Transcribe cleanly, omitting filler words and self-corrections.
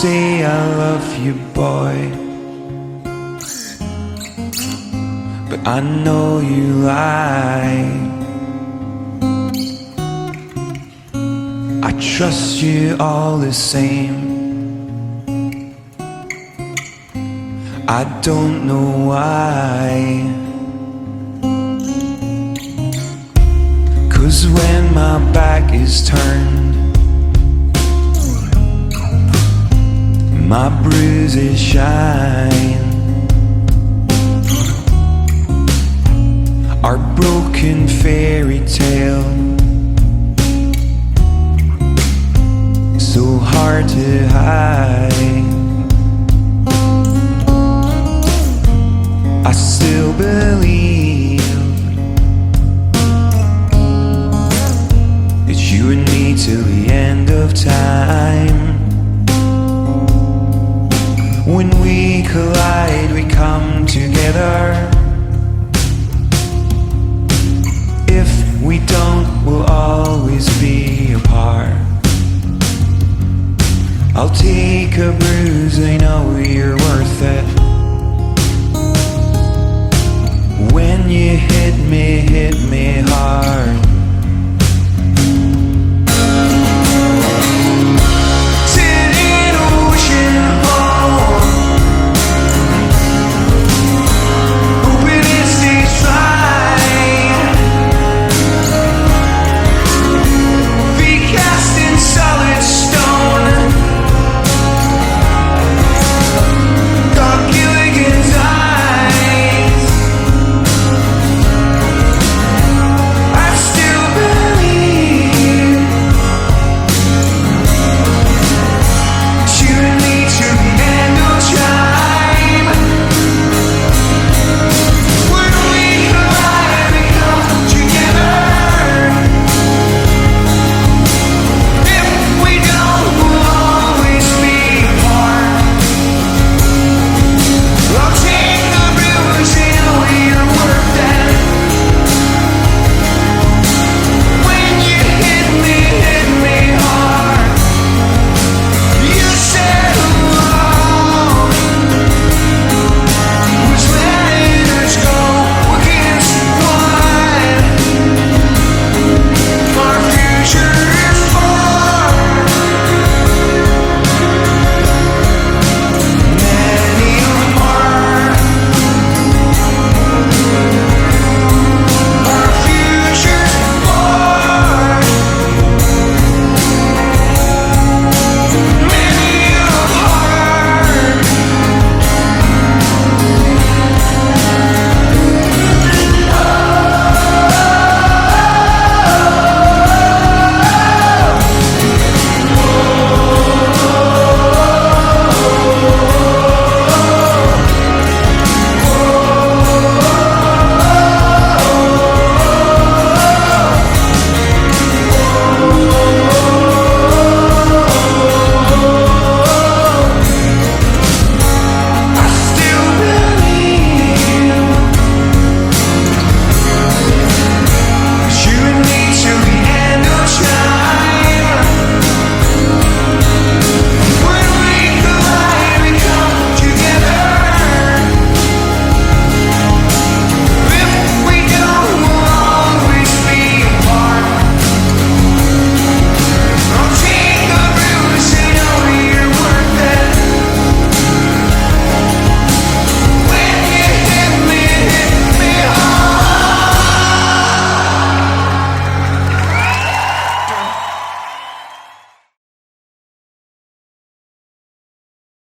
say I love you, boy, but I know you lie. I trust you all the same. I don't know why. 'Cause when my back is turned, my bruises shine. Our broken fairy tale, so hard to hide. I still believe it's you and me till the end of time. When we collide, we come together. If we don't, we'll always be apart. I'll take a bruise, I know you're worth it. When you